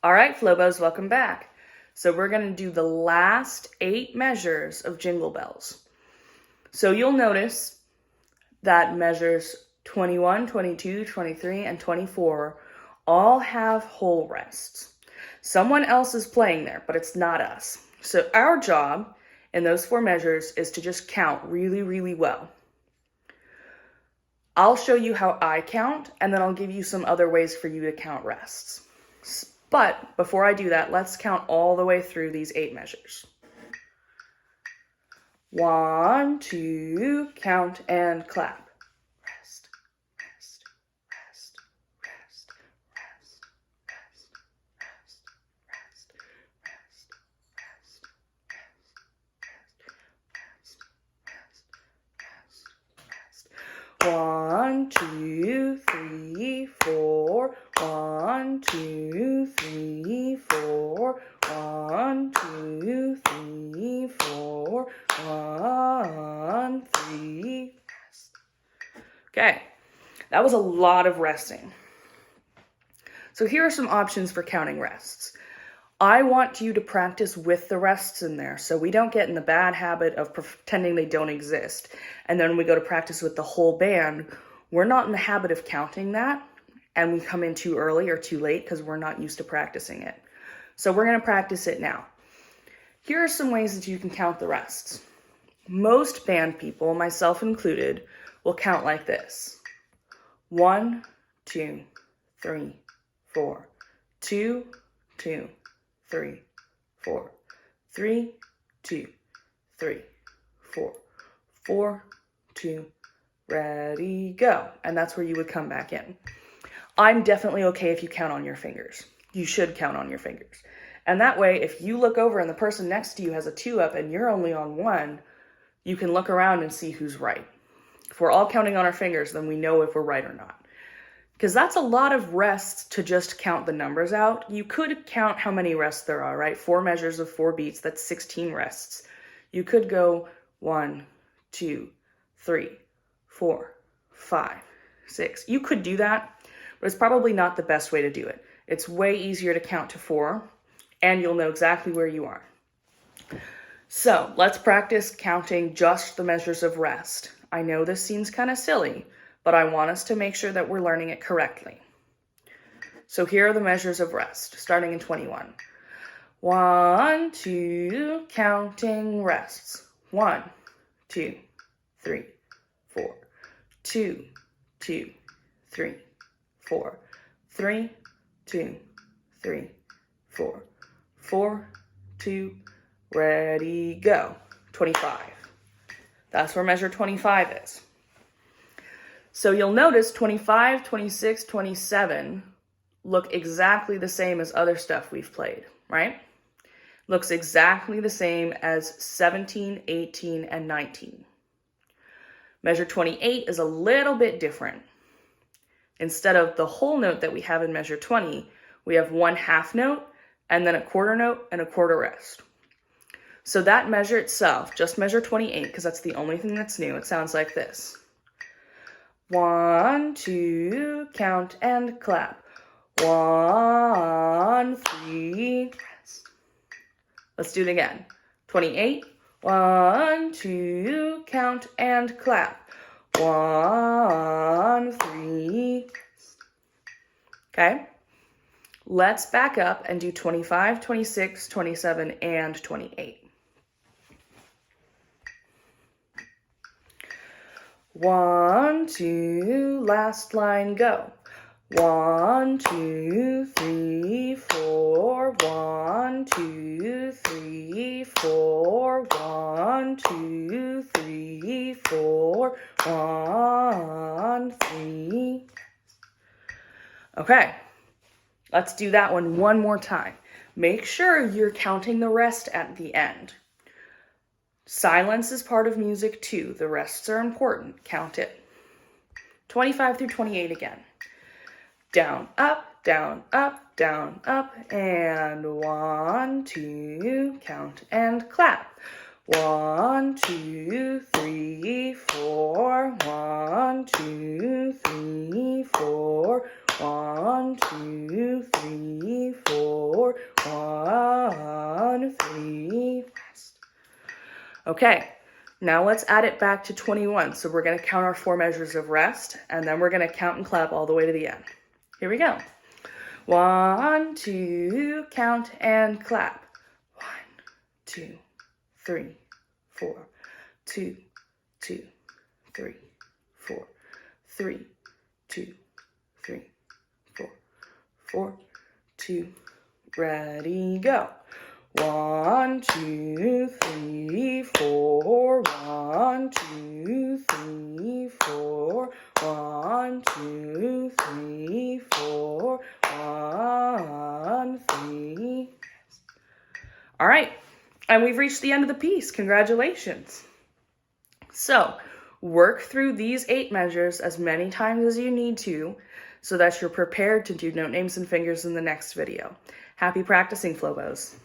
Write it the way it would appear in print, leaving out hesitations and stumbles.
All right, Flobos, welcome back. So we're going to do the last 8 measures of Jingle Bells. So you'll notice that measures 21, 22, 23, and 24 all have whole rests. Someone else is playing there, but it's not us. So our job in those 4 measures is to just count really, really well. I'll show you how I count, and then I'll give you some other ways for you to count rests. But before I do that, let's count all the way through these 8 measures. 1, 2, count and clap. Rest, rest, rest, rest, rest, rest, rest, rest, rest, rest, rest, rest, rest, rest, rest. 1, 2, 3, 4. 1, 2, 3, 4. 1, 2, 3, 4. 1, 3. Rest. Okay, that was a lot of resting. So here are some options for counting rests. I want you to practice with the rests in there so we don't get in the bad habit of pretending they don't exist. And then when we go to practice with the whole band, we're not in the habit of counting that and we come in too early or too late because we're not used to practicing it. So we're going to practice it now. Here are some ways that you can count the rests. Most band people, myself included, will count like this. 1, 2, 3, 4. 2, 2, 3, 4. 3, 2, 3, 4. 4, 2, ready, go. And that's where you would come back in. I'm definitely okay if you count on your fingers. You should count on your fingers. And that way, if you look over and the person next to you has a 2 up and you're only on 1, you can look around and see who's right. If we're all counting on our fingers, then we know if we're right or not. Because that's a lot of rests to just count the numbers out. You could count how many rests there are, right? 4 measures of 4 beats, that's 16 rests. You could go 1, 2, 3, 4, 5, 6. You could do that, but it's probably not the best way to do it. It's way easier to count to 4, and you'll know exactly where you are. So let's practice counting just the measures of rest. I know this seems kind of silly, but I want us to make sure that we're learning it correctly. So here are the measures of rest, starting in 21. 1, 2, counting rests. 1, 2, 3, 4. 2, 2, 3, 4. 3, 2, 3, 4. 4, 2, ready, go. 25. That's where measure 25 is. So you'll notice 25, 26, 27 look exactly the same as other stuff we've played, right? Looks exactly the same as 17, 18, and 19. Measure 28 is a little bit different. Instead of the whole note that we have in measure 20, we have 1 half note, and then a quarter note and a quarter rest. So that measure itself, just measure 28, because that's the only thing that's new, it sounds like this. 1, 2, count and clap. 1, 3, rest. Let's do it again. 28, 1, 2, count and clap. 1, 3, rest. Okay? Let's back up and do 25, 26, 27, and 28. 1, 2, last line, go. 1, 2, 3, 4. 1, 2, 3, 4. 1, 2, 3, 4. 1, 3. Okay, let's do that one more time. Make sure you're counting the rest at the end. Silence is part of music too. The rests are important. Count it. 25 through 28 again. Down, up, down, up, down, up, and 1, 2, count and clap. 1, 2, 3, 4. 1, 2, 3, 4. 1, 2, 3, 4. 4, 1, 3, fast. Okay, now let's add it back to 21. So we're going to count our 4 measures of rest, and then we're going to count and clap all the way to the end. Here we go. 1, 2, count and clap. 1, 2, 3, 4, 2, 2, 3, 4, 3, 2, 3, 4, 4, 2, ready, go. 1, 2, 3, 4, 1, 2, 3, 4, 1, 2, 3, 4, 1, 3. All right, and we've reached the end of the piece. Congratulations. So work through these 8 measures as many times as you need to so that you're prepared to do note names and fingers in the next video. Happy practicing, Flowbows.